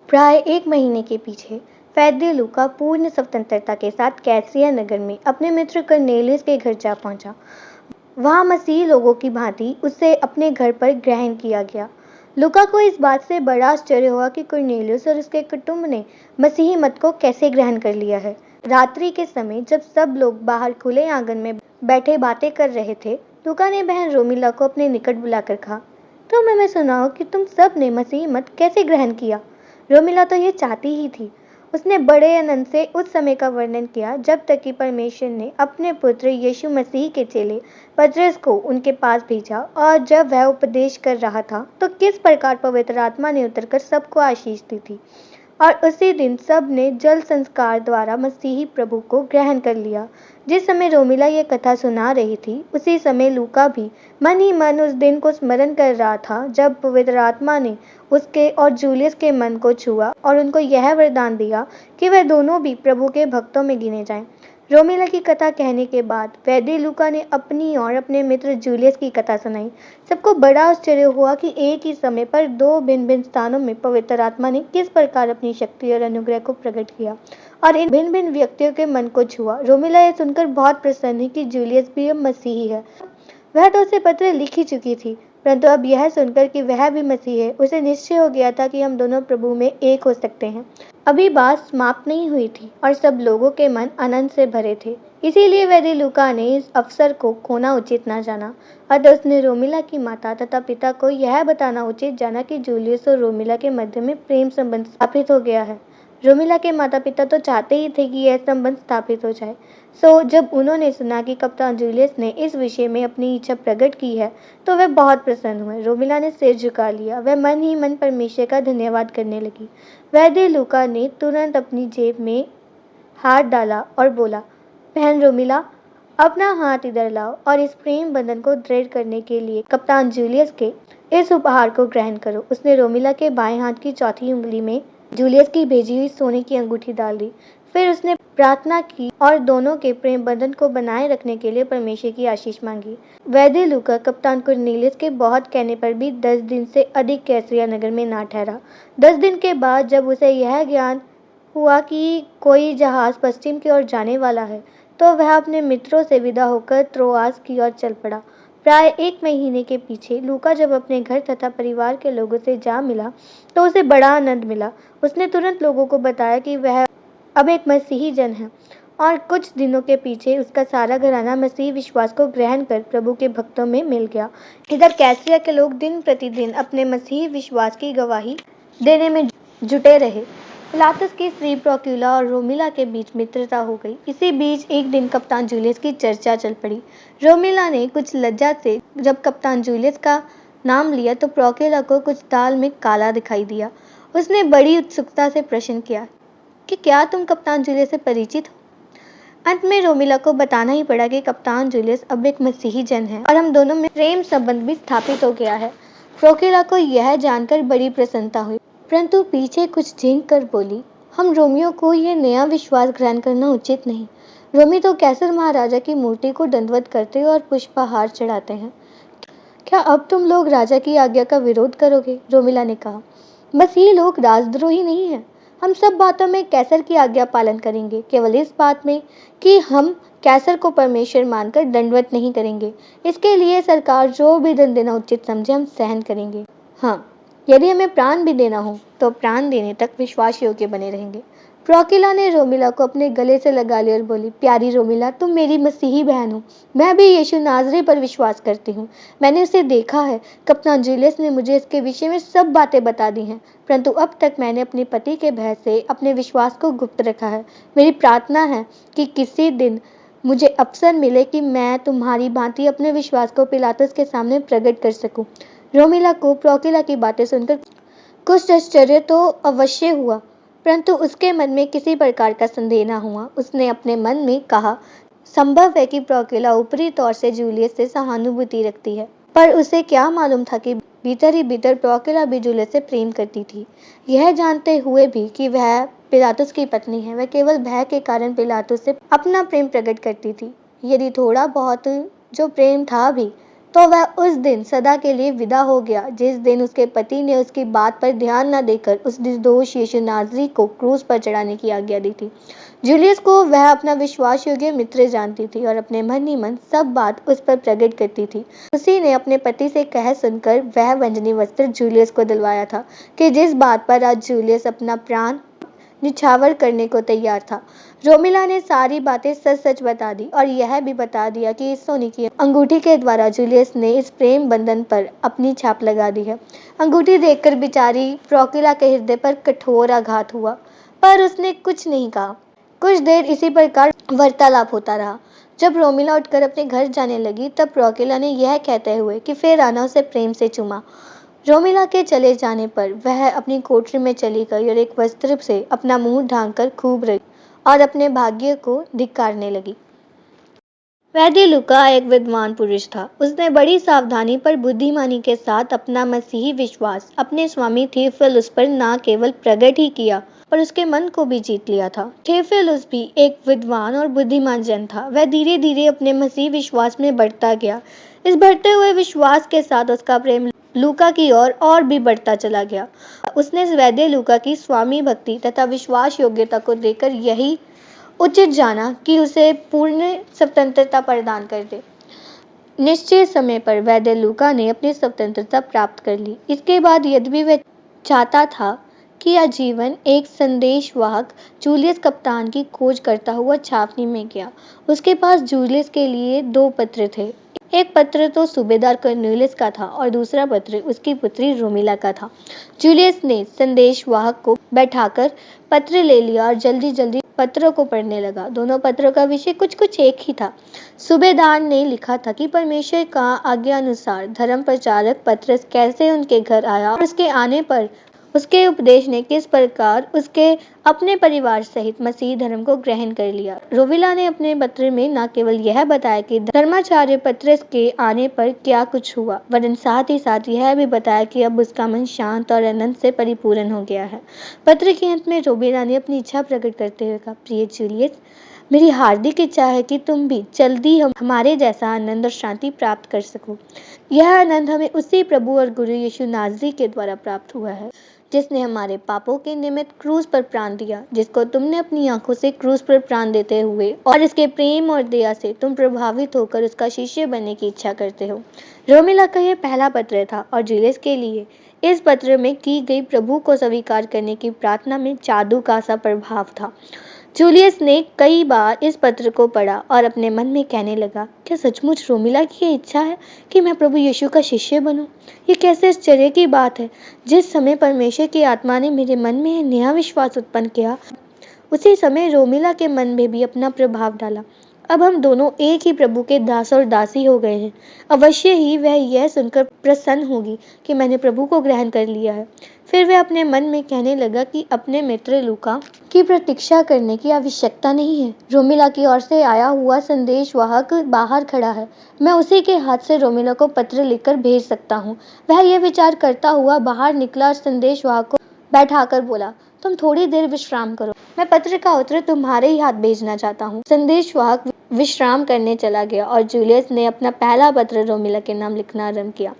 प्राय 1 महीने के पीछे वैद्य लूका पूर्ण स्वतंत्रता के साथ कैसरिया नगर में अपने मित्र कर्नेलियस के घर जा पहुंचा। वहां मसीही लोगों की भांति उसे अपने घर पर ग्रहण किया गया। लूका को इस बात से बड़ा आश्चर्य हुआ कि कर्नेलियस और उसके कुटुंब ने मसीही मत को कैसे ग्रहण कर लिया है। रात्रि के समय जब सब लोग बाहर खुले आंगन में बैठे बातें कर रहे थे, लूका ने बहन रोमिला को अपने निकट बुलाकर कहा, तुम हमें सुनाओ कि तुम सब ने मसीही मत कैसे ग्रहण किया। रोमिला तो ये चाहती ही थी। उसने बड़े आनंद से उस समय का वर्णन किया जब तक कि परमेश्वर ने अपने पुत्र यीशु मसीह के चेले पतरस को उनके पास भेजा, और जब वह उपदेश कर रहा था तो किस प्रकार पवित्र आत्मा ने उतरकर सबको आशीष दी थी। और उसी दिन सब ने जल संस्कार द्वारा मसीही प्रभु को ग्रहण कर लिया। जिस समय रोमिला ये कथा सुना रही थी, उसी समय लूका भी मन ही मन उस दिन को स्मरण कर रहा था जब पवित्र आत्मा ने उसके और जूलियस के मन को छुआ और उनको यह वरदान दिया कि वह दोनों भी प्रभु के भक्तों में गिने जाएं। रोमिला की कथा कहने के बाद वैद्य लूका ने अपनी और अपने मित्र जूलियस की कथा सुनाई। सबको बड़ा आश्चर्य हुआ कि एक ही समय पर दो भिन्न भिन्न स्थानों में पवित्र आत्मा ने किस प्रकार अपनी शक्ति और अनुग्रह को प्रकट किया और इन भिन्न भिन्न व्यक्तियों के मन को छुआ। रोमिला यह सुनकर बहुत प्रसन्न है कि जूलियस भी अब मसीही है। वह तो उसे पत्र लिख ही चुकी थी, परंतु अब यह सुनकर कि वह भी मसीह है, उसे निश्चय हो गया था कि हम दोनों प्रभु में एक हो सकते हैं। अभी बात समाप्त नहीं हुई थी और सब लोगों के मन आनंद से भरे थे। इसीलिए वैद्य लूका ने इस अवसर को खोना उचित न जाना। अतः उसने रोमिला की माता तथा पिता को यह बताना उचित जाना कि जूलियस और रोमिला के मध्य में प्रेम संबंध स्थापित हो गया है। रोमिला के माता पिता तो चाहते ही थे कि यह संबंध स्थापित हो जाए। जब उन्होंने सुना कि कप्तान जूलियस ने इस विषय में अपनी इच्छा प्रकट की है, तो वे बहुत प्रसन्न हुए। रोमिला ने सिर झुका लिया। वह मन ही मन परमेश्वर का धन्यवाद करने लगी। वैद्य लूका ने तुरंत अपनी जेब में हाथ डाला और बोला, बहन रोमिला, अपना हाथ इधर लाओ और इस प्रेम बंधन को दृढ़ करने के लिए कप्तान जूलियस के इस उपहार को ग्रहण करो। उसने रोमिला के बाएं हाथ की चौथी उंगली में जूलियस की भेजी हुई सोने की अंगूठी डाल दी। फिर उसने प्रार्थना की और दोनों के प्रेम बंधन को बनाए रखने के लिए परमेश्वर की आशीष मांगी। वैद्य लूका कप्तान कुरनेलियस के बहुत कहने पर भी 10 दिन से अधिक कैसरिया नगर में ना ठहरा। 10 दिन के बाद जब उसे यह ज्ञान हुआ कि कोई जहाज पश्चिम की ओर जाने वाला है, तो वह अपने मित्रों से विदा होकर त्रोआस की ओर चल पड़ा। प्राय 1 महीने के पीछे लूका जब अपने घर तथा परिवार के लोगों से जा मिला, तो उसे बड़ा आनंद मिला। उसने तुरंत लोगों को बताया कि वह अब एक मसीही जन है और कुछ दिनों के पीछे उसका सारा घराना मसीही विश्वास को ग्रहण कर प्रभु के भक्तों में मिल गया। इधर कैसरिया के लोग दिन प्रतिदिन अपने मसीही विश्वास की गवाही देने में जुटे रहे। पिलातुस की स्त्री प्रोक्यूला और रोमिला के बीच मित्रता हो गई। इसी बीच एक दिन कप्तान जूलियस की चर्चा चल पड़ी। रोमिला ने कुछ लज्जा से जब कप्तान जूलियस का नाम लिया तो प्रोक्यूला को कुछ दाल में काला दिखाई दिया। उसने बड़ी उत्सुकता से प्रश्न किया कि क्या तुम कप्तान जूलियस से परिचित हो। अंत में रोमिला को बताना ही पड़ा कि कप्तान जूलियस अब एक मसीही जन है और हम दोनों में प्रेम संबंध भी स्थापित हो गया है। प्रोक्यूला को यह जानकर बड़ी प्रसन्नता हुई, परंतु पीछे कुछ झिंक कर बोली, हम रोमियो को यह नया विश्वास ग्रहण करना उचित नहीं। रोमी तो कैसर महाराजा की मूर्ति को दंडवत करते और पुष्पहार चढ़ाते हैं। क्या अब तुम लोग राजा की आज्ञा का विरोध करोगे? रोमिला ने कहा। मसीही लोग राजद्रोही नहीं है। हम सब बातों में कैसर की आज्ञा पालन करेंगे, केवल इस बात में कि हम कैसर को परमेश्वर मानकर दंडवत नहीं करेंगे। इसके लिए सरकार जो भी दंड देना उचित समझे हम सहन करेंगे। हाँ, यदि हमें प्राण भी देना हो तो प्राण देने तक विश्वास योग्य बने रहेंगे। प्रोक्यूला ने रोमिला को अपने गले से लगा लिया और बोली, प्यारी रोमिला, तुम मेरी मसीही बहन हो। मैं भी यीशु नाज़री पर विश्वास करती हूँ। मैंने उसे देखा है। कप्तान जूलियस ने मुझे इसके विषय में सब बातें बता दी हैं, परंतु अब तक मैंने अपने पति के भय से अपने विश्वास को गुप्त रखा है। मेरी प्रार्थना है कि किसी दिन मुझे अवसर मिले कि मैं तुम्हारी भांति अपने विश्वास को पिलातुस के सामने प्रकट कर सकूं। रोमिला को प्रोक्यूला की बातें सुनकर कुछ आश्चर्य तो अवश्य हुआ, परंतु उसके मन में किसी प्रकार का संदेह न हुआ। उसने अपने मन में कहा, संभव है कि प्रोक्यूला ऊपरी तौर से जूलियस से सहानुभूति रखती है, पर उसे क्या मालूम था कि भीतर ही भीतर प्रोक्यूला भी जूलियस से प्रेम करती थी। यह जानते हुए भी कि वह पिलातुस की पत्नी है, वह केवल भय के कारण पिलातुस से अपना प्रेम प्रकट करती थी। यदि थोड़ा बहुत जो प्रेम था भी, तो वह उस दिन सदा के लिए विदा हो गया जिस दिन उसके पति ने उसकी बात पर ध्यान न देकर उस निर्दोष यीशु नाज़री को क्रूस पर चढ़ाने की आज्ञा दी थी। जूलियस को वह अपना विश्वास योग्य मित्र जानती थी और अपने मन ही मन सब बात उस पर प्रकट करती थी। उसी ने अपने पति से कह सुनकर वह वंजनी वस्त्र जूलियस को दिलवाया था कि जिस बात पर आज जूलियस अपना प्राण निछावर करने को तैयार था। रोमिला ने सारी बातें सच सच बता दी और यह भी बता दिया कि इस सोने की अंगूठी के द्वारा जूलियस ने इस प्रेम बंधन पर अपनी छाप लगा दी है। अंगूठी देखकर बेचारी प्रोकिला के हृदय पर कठोर आघात हुआ, पर उसने कुछ नहीं कहा। कुछ देर इसी प्रकार वार्तालाप होता रहा। जब रोमिला उठकर अपने घर जाने लगी तब प्रोकिला ने यह कहते हुए कि फिर आना उसे प्रेम से चूमा। रोमिला के चले जाने पर वह अपनी कोठरी में चली गई और एक वस्त्र से अपना मुंह ढांककर खूब रही और अपने भाग्य को धिक्कारने लगी। वैद्य लूका एक विद्वान पुरुष था। उसने बड़ी सावधानी पर बुद्धिमानी के साथ अपना मसीही विश्वास अपने स्वामी थियोफिलुस पर न केवल प्रकट ही किया पर उसके मन को भी जीत लिया था। थियोफिलुस भी एक विद्वान और बुद्धिमान जन था। वह धीरे धीरे अपने मसीही विश्वास में बढ़ता गया। इस बढ़ते हुए विश्वास के साथ उसका प्रेम लूका की ओर और भी बढ़ता चला गया। उसने वैद्य लूका की स्वामी भक्ति तथा विश्वास योग्यता को देखकर यही उचित जाना कि उसे पूर्ण स्वतंत्रता प्रदान कर दे। निश्चित समय पर वैद्य लूका ने अपनी स्वतंत्रता प्राप्त कर ली। इसके बाद यद्यपि वह चाहता था कि आजीवन एक संदेशवाहक जूलियस कप्तान की खोज करता हुआ छावनी में गया। उसके पास जूलियस के लिए 2 पत्र थे। एक पत्र तो सूबेदार कर्नेलियस का था और दूसरा पत्र उसकी पुत्री रोमिला का था। जूलियस ने संदेशवाहक को बैठाकर पत्र ले लिया और जल्दी जल्दी पत्रों को पढ़ने लगा। दोनों पत्रों का विषय कुछ कुछ एक ही था। सूबेदार ने लिखा था कि परमेश्वर का आज्ञा अनुसार धर्म प्रचारक पत्रस कैसे उनके घर आया और उसके आने पर उसके उपदेश ने किस प्रकार उसके अपने परिवार सहित मसीह धर्म को ग्रहण कर लिया। रोमिला ने अपने पत्र में न केवल यह बताया कि धर्माचार्य पत्रस के आने पर क्या कुछ हुआ, वरन साथ ही साथ यह भी बताया कि अब उसका मन शांत और आनंद से परिपूर्ण हो गया है। पत्र के अंत में रोमिला ने अपनी इच्छा प्रकट करते हुए कहा, प्रिय जूलियस, मेरी हार्दिक इच्छा है कि तुम भी जल्दी हमारे जैसा आनंद और शांति प्राप्त कर सको। यह आनंद हमें उसी प्रभु और गुरु यीशु नाज़री के द्वारा प्राप्त हुआ है जिसने हमारे पापों के निमित्त क्रूस पर प्राण दिया, जिसको तुमने अपनी आंखों से क्रूस पर प्राण देते हुए और इसके प्रेम और दया से तुम प्रभावित होकर उसका शिष्य बनने की इच्छा करते हो। रोमिला का यह पहला पत्र था और जूलियस के लिए इस पत्र में की गई प्रभु को स्वीकार करने की प्रार्थना में जादू का सा प्रभाव था। जूलियस ने कई बार इस पत्र को पढ़ा और अपने मन में कहने लगा, क्या सचमुच रोमिला की ये इच्छा है कि मैं प्रभु यीशु का शिष्य बनूं? ये कैसे आश्चर्य की बात है। जिस समय परमेश्वर की आत्मा ने मेरे मन में नया विश्वास उत्पन्न किया, उसी समय रोमिला के मन में भी अपना प्रभाव डाला। अब हम दोनों एक ही प्रभु के दास और दासी हो गए हैं। अवश्य ही वह यह सुनकर प्रसन्न होगी कि मैंने प्रभु को ग्रहण कर लिया है। फिर वह अपने मन में कहने लगा कि अपने मित्र लूका की प्रतीक्षा करने की आवश्यकता नहीं है। रोमिला की ओर से आया हुआ संदेशवाहक बाहर खड़ा है। मैं उसी के हाथ से रोमिला को पत्र लिखकर भेज सकता हूँ। वह यह विचार करता हुआ बाहर निकला और संदेशवाहक को बैठाकर बोला, तुम थोड़ी देर विश्राम करो, मैं पत्र का उत्तर तुम्हारे ही हाथ भेजना चाहता हूँ। संदेशवाहक विश्राम करने चला गया और जूलियस ने अपना पहला पत्र रोमिला के नाम लिखना आरंभ किया।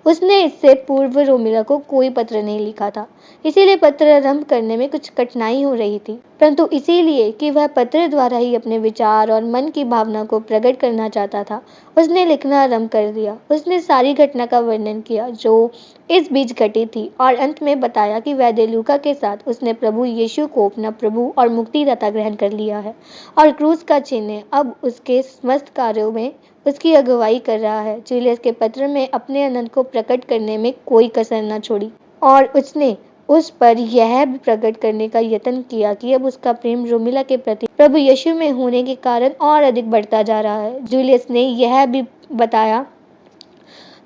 उसने इससे पूर्व रोमिला को कोई पत्र नहीं लिखा था, इसीलिए पत्र आरंभ करने में कुछ कठिनाई हो रही थी, परंतु इसीलिए कि वह पत्र द्वारा ही अपने विचार और मन की भावना को प्रकट करना चाहता था, उसने लिखना आरंभ कर दिया। उसने सारी घटना का वर्णन किया जो इस बीच घटी थी और अंत में बताया कि वैद्य लूका के साथ उसने प्रभु यीशु को अपना प्रभु और मुक्तिदाता ग्रहण कर लिया है और क्रूस का चिन्ह अब उसके समस्त कार्यों में उसकी अगुवाई कर रहा है। जूलियस के पत्र में अपने आनंद को प्रकट करने में कोई कसर न छोड़ी और उसने उस पर यह भी प्रकट करने का यत्न किया कि अब उसका प्रेम रोमिला के प्रति प्रभु यीशु में होने के कारण और अधिक बढ़ता जा रहा है। जूलियस ने यह भी बताया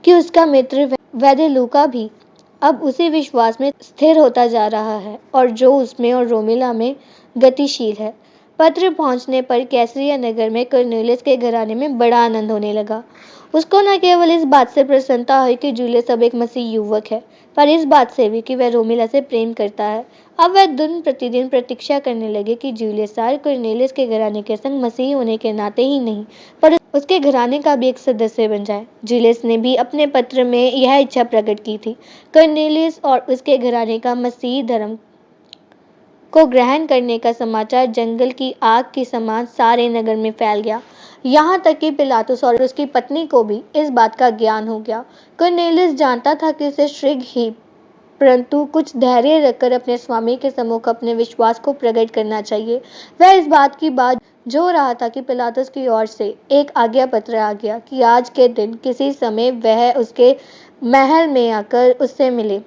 कि उसका मित्र वैद्य लूका भी अब उसी विश्वास में स्थिर होता जा रहा है और जो उसमें और रोमिला में गतिशील है। पत्र पहुंचने पर कैसरिया नगर में कर्नेलियस के घराने में बड़ा आनंद होने लगा। उसको न केवल इस बात से प्रसन्नता हुई कि जूलियस अब एक मसीह युवक है, पर इस बात से भी कि वह रोमिला से प्रेम करता है। अब वह दिन प्रतिदिन प्रतीक्षा करने लगे कि जूलियस सीज़र कॉर्नेलियस के घराने के संग मसीही होने के नाते ही नहीं, पर उसके घराने का भी एक सदस्य बन जाए। जूलियस ने भी अपने पत्र में यह इच्छा प्रकट की थी। कॉर्नेलियस और उसके घराने का मसीही धर्म को ग्रहण करने का समाचार जंगल की आग के समान सारे नगर में फैल गया। यहाँ तक कि पिलातुस और उसकी पत्नी को भी इस बात का ज्ञान हो गया। कॉर्नेलियस जानता था कि उसे शीघ्र ही, परंतु कुछ धैर्य रखकर अपने स्वामी के सम्मुख अपने विश्वास को प्रकट करना चाहिए। वह इस बात की बात जो रहा था कि पिलातुस की ओर से एक आज्ञा पत्र आ गया कि आज के दिन किसी समय वह उसके महल में आकर उससे मिले।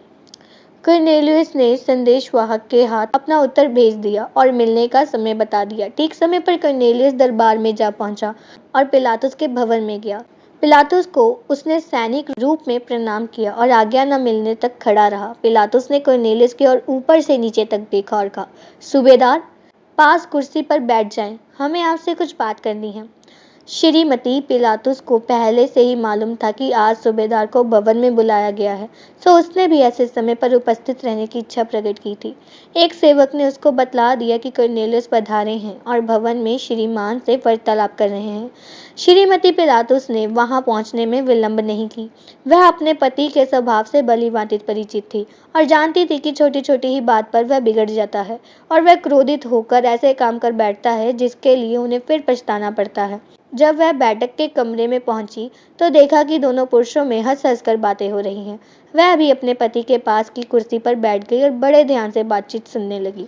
कॉर्नेलियस ने संदेशवाहक के हाथ अपना उत्तर भेज दिया और मिलने का समय बता दिया। ठीक समय पर कॉर्नेलियस दरबार में जा पहुंचा और पिलातुस के भवन में गया। पिलातुस को उसने सैनिक रूप में प्रणाम किया और आज्ञा न मिलने तक खड़ा रहा। पिलातुस ने कॉर्नेलियस की ओर ऊपर से नीचे तक देखा और कहा, सूबेदार, पास कुर्सी पर बैठ जाएं, हमें आपसे कुछ बात करनी है। श्रीमती पिलातुस को पहले से ही मालूम था कि आज सूबेदार को भवन में बुलाया गया है, सो उसने भी ऐसे समय पर उपस्थित रहने की इच्छा प्रकट की थी। एक सेवक ने उसको बतला दिया कि कॉर्नेलियस पधारे हैं और भवन में श्रीमान से वार्तालाप कर रहे हैं। श्रीमती पिलातुस ने वहां पहुंचने में विलंब नहीं की। वह अपने पति के स्वभाव से भली-भांति परिचित थी और जानती थी कि छोटी-छोटी ही बात पर वह बिगड़ जाता है और वह क्रोधित होकर ऐसे काम कर बैठता है जिसके लिए उन्हें फिर पछताना पड़ता है। जब वह बैठक के कमरे में पहुंची तो देखा कि दोनों पुरुषों में हंस-हंस कर बातें हो रही हैं। वह भी अपने पति के पास की कुर्सी पर बैठ गई और बड़े ध्यान से बातचीत सुनने लगी।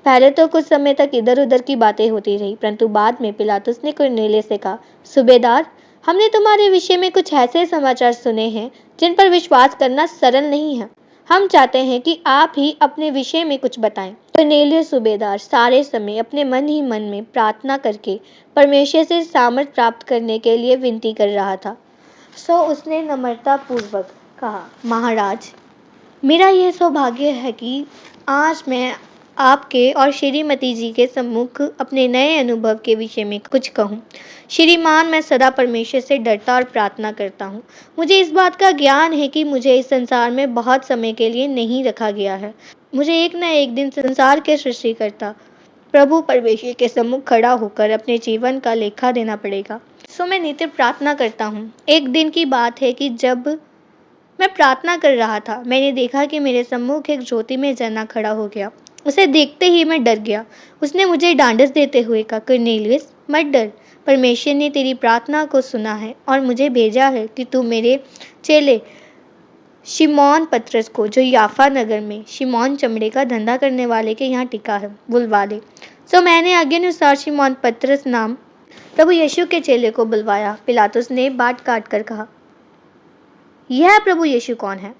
पहले तो कुछ समय तक इधर-उधर की बातें होती रही, परंतु बाद में पिलातुस ने कॉर्नेलियस से कहा, सूबेदार, हमने तुम्हारे विषय में कुछ ऐसे समाचार सुने हैं जिन पर विश्वास करना सरल नहीं है। हम चाहते हैं कि आप ही अपने विषय में कुछ बताएं। कॉर्नेलियस सूबेदार सारे समय अपने मन ही मन में प्रार्थना करके परमेश्वर से सामर्थ प्राप्त करने के लिए विनती कर रहा था। सो उसने नम्रता पूर्वक कहा, महाराज, मेरा यह सौभाग्य है कि आज मैं आपके और श्रीमती जी के सम्मुख अपने नए अनुभव के विषय में कुछ कहूँ। श्रीमान, मैं सदा परमेश्वर से डरता और प्रार्थना करता हूँ। मुझे इस बात का ज्ञान है कि मुझे इस संसार में बहुत समय के लिए नहीं रखा गया है। मुझे एक न एक दिन संसार के सृष्टिकर्ता प्रभु परमेश्वर के सम्मुख खड़ा होकर अपने जीवन का लेखा देना पड़ेगा। सो मैं नित्य प्रार्थना करता हूँ। एक दिन की बात है कि जब मैं प्रार्थना कर रहा था, मैंने देखा कि मेरे सम्मुख एक ज्योति में जना खड़ा हो गया। उसे देखते ही मैं डर गया। उसने मुझे ढांढस देते हुए कहा, कॉर्नेलियस, मत डर, परमेश्वर ने तेरी प्रार्थना को सुना है और मुझे भेजा है कि तू मेरे चेले शिमोन पतरस को, जो याफा नगर में शिमोन चमड़े का धंधा करने वाले के यहाँ टिका है, बुलवा ले। सो मैंने आज्ञानुसार शिमोन पतरस नाम प्रभु यीशु के चेले को बुलवाया। पिलातुस ने बात काट कर कहा, यह प्रभु यीशु कौन है?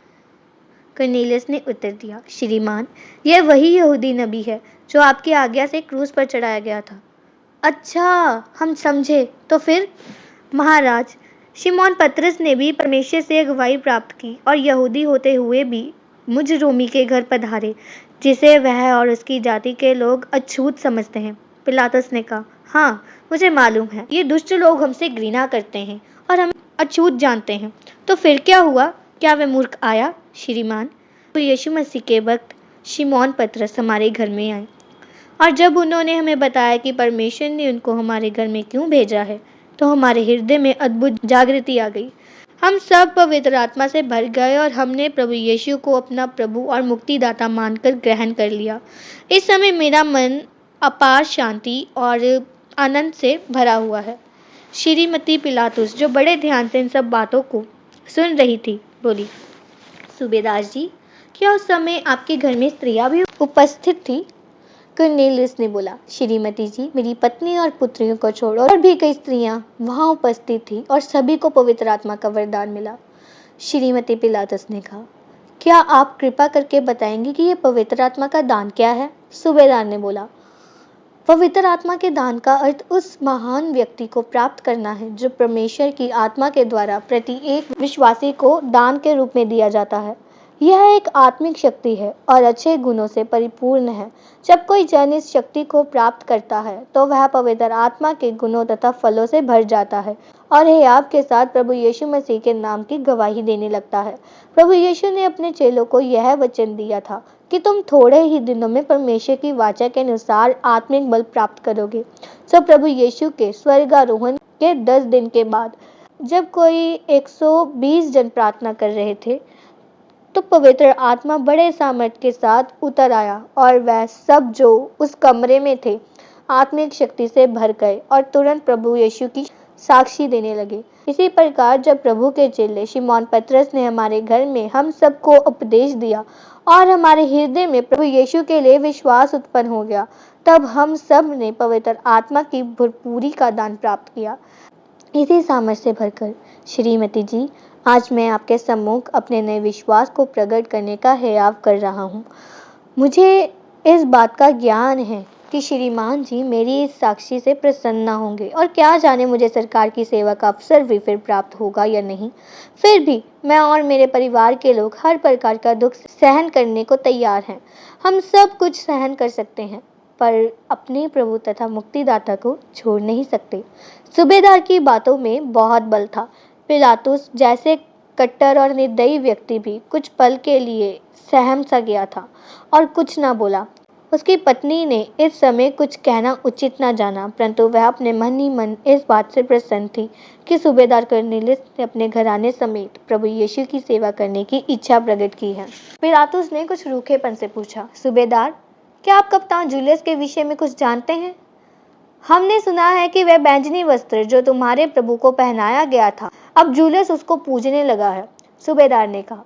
कॉर्नेलियस ने उत्तर दिया, श्रीमान, यह वही यहूदी नबी है जो आपकी आज्ञा से क्रूस पर चढ़ाया गया था। अच्छा, हम समझे। तो फिर? महाराज, शिमोन पतरस ने भी परमेश्वर से अगुवाई प्राप्त की और यहूदी होते हुए भी मुझ रोमी के घर पधारे, जिसे वह और उसकी जाति के लोग अछूत समझते हैं। पिलातुस ने कहा, हाँ, मुझे मालूम है, ये दुष्ट लोग हमसे घृणा करते हैं और हम अछूत जानते हैं। तो फिर क्या हुआ? क्या वह मूर्ख आया? श्रीमान, यीशु मसीह के वक्त शिमोन पतरस हमारे घर में आए और जब उन्होंने हमें बताया कि परमेश्वर ने उनको हमारे घर में क्यों भेजा है, तो हमारे हृदय में अद्भुत जागृति आ गई। हम सब पवित्र आत्मा से भर गए और हमने प्रभु यीशु को अपना प्रभु और मुक्तिदाता मानकर ग्रहण कर लिया। इस समय मेरा मन अपार शांति और आनंद से भरा हुआ है। श्रीमती पिलातुस, जो बड़े ध्यान से इन सब बातों को सुन रही थी, बोली, सूबेदार जी, क्या उस समय आपके घर में स्त्रियां भी उपस्थित थी? कॉर्नेलियस ने बोला, श्रीमती जी, मेरी पत्नी और पुत्रियों को छोड़ो और भी कई स्त्रियां वहां उपस्थित थी और सभी को पवित्र आत्मा का वरदान मिला। श्रीमती पिलातुस ने कहा, क्या आप कृपा करके बताएंगे कि यह पवित्र आत्मा का दान क्या है? सूबेदार ने बोला, पवित्र आत्मा के दान का अर्थ उस महान व्यक्ति को प्राप्त करना है जो परमेश्वर की आत्मा के द्वारा प्रति एक विश्वासी को दान के रूप में दिया जाता है। यह एक आत्मिक शक्ति है और अच्छे गुणों से परिपूर्ण है। जब कोई जन इस शक्ति को प्राप्त करता है तो वह पवित्र आत्मा के गुणों तथा फलों से भर जाता है और हियाव के साथ प्रभु यीशु मसीह के नाम की गवाही देने लगता है। प्रभु यीशु ने अपने चेलों को यह वचन दिया था कि तुम थोड़े ही दिनों में परमेश्वर की वाचा के अनुसार आत्मिक बल प्राप्त करोगे। तो प्रभु यीशु के स्वर्गारोहण के 10 दिन के बाद जब कोई 120 जन प्रार्थना कर रहे थे तो पवित्र आत्मा बड़े सामर्थ्य के साथ उतर आया और वह सब जो उस कमरे में थे आत्मिक शक्ति से भर गए और तुरंत प्रभु यीशु की साक्षी देने लगे। इसी प्रकार जब प्रभु के चेले शिमोन पतरस ने हमारे घर में हम सबको उपदेश दिया और हमारे हृदय में प्रभु यीशु के लिए विश्वास उत्पन्न हो गया, तब हम सब ने पवित्र आत्मा की भरपूरी का दान प्राप्त किया। इसी सामर्थ्य से भरकर श्रीमती जी, आज मैं आपके सम्मुख अपने नए विश्वास को प्रकट करने का हियाव कर रहा हूँ। मुझे इस बात का ज्ञान है कि श्रीमान जी मेरी इस साक्षी से प्रसन्न होंगे और क्या जाने मुझे सरकार की सेवा का अवसर भी फिर प्राप्त होगा या नहीं। फिर भी मैं और मेरे परिवार के लोग हर प्रकार का दुख सहन करने को तैयार हैं। हम सब कुछ सहन कर सकते हैं पर अपने प्रभु तथा मुक्तिदाता को छोड़ नहीं सकते। सूबेदार की बातों में बहुत बल था। पिलातुस जैसे कट्टर और निर्दयी व्यक्ति भी कुछ पल के लिए सहम सा गया था और कुछ ना बोला। उसकी पत्नी ने इस समय कुछ कहना उचित ना जाना, परंतु वह अपने मन ही मन इस बात से प्रसन्न थी कि सूबेदार कर्नेलियस ने अपने घराने समेत प्रभु यीशु की सेवा करने की इच्छा प्रकट की है। पिलातुस ने कुछ रूखेपन से पूछा, सूबेदार, क्या आप कप्तान जूलियस के विषय में कुछ जानते हैं? हमने सुना है कि वह बैंजनी वस्त्र जो तुम्हारे प्रभु को पहनाया गया था, अब जूलियस उसको पूजने लगा है। सूबेदार ने कहा,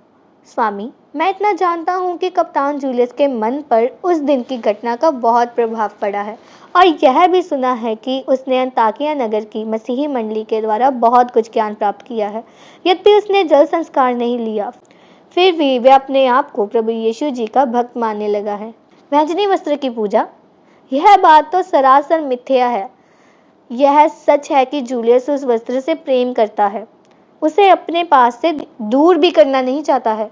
स्वामी, मैं इतना जानता हूँ कि कप्तान जूलियस के मन पर उस दिन की घटना का बहुत प्रभाव पड़ा है और यह भी सुना है कि उसने अंताकिया नगर की मसीही मंडली के द्वारा बहुत कुछ ज्ञान प्राप्त किया है। यद्यपि उसने जल संस्कार नहीं लिया, फिर भी वह अपने आप को प्रभु यीशु जी का भक्त मानने लगा है। बैंजनी वस्त्र की पूजा, यह बात तो सरासर मिथ्या है। यह सच है कि जूलियस उस वस्त्र से प्रेम करता है, उसे अपने पास से दूर भी करना नहीं चाहता है,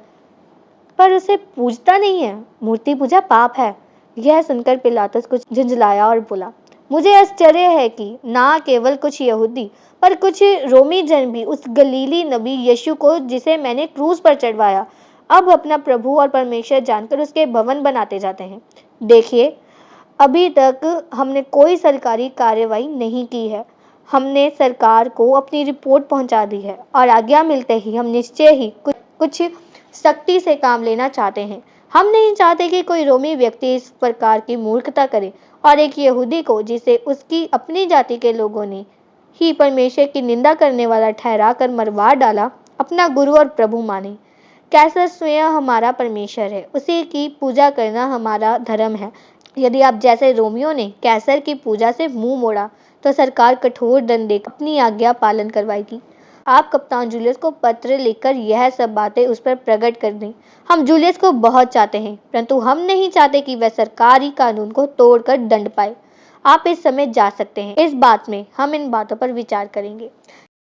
पर उसे पूजता नहीं है। मूर्ति पूजा पाप है। यह सुनकर पिलातुस कुछ झुंझलाया और बोला, मुझे आश्चर्य है कि ना केवल कुछ यहूदी पर कुछ रोमी जन भी उस गलीली नबी यीशु को, जिसे मैंने क्रूस पर चढ़वाया, अब अपना प्रभु और परमेश्वर जानकर उसके भवन बनाते जाते हैं। देखिए, अभी तक हमने कोई सरकारी कार्रवाई नहीं की है। हमने सरकार को अपनी रिपोर्ट पहुंचा दी है और आज्ञा मिलते ही हम निश्चय ही कुछ सख्ती से काम लेना चाहते हैं। हम नहीं चाहते कि कोई रोमी व्यक्ति इस प्रकार की मूर्खता करे और एक यहूदी को, जिसे उसकी अपनी जाति के लोगों ने ही परमेश्वर की निंदा करने वाला ठहरा कर मरवा डाला, अपना गुरु और प्रभु माने। कैसर स्वयं हमारा परमेश्वर है, उसी की पूजा करना हमारा धर्म है। यदि आप जैसे रोमियों ने कैसर की पूजा से मुंह मोड़ा तो सरकार कठोर दंड देकर अपनी आज्ञा पालन करवाएगी। आप कप्तान जूलियस को पत्र लिखकर यह सब बातें उस पर प्रकट कर दें। हम जूलियस को बहुत चाहते हैं, परंतु हम नहीं चाहते कि वह सरकारी कानून को तोड़कर दंड पाए। आप इस समय जा सकते हैं। इस बात में हम इन बातों पर विचार करेंगे।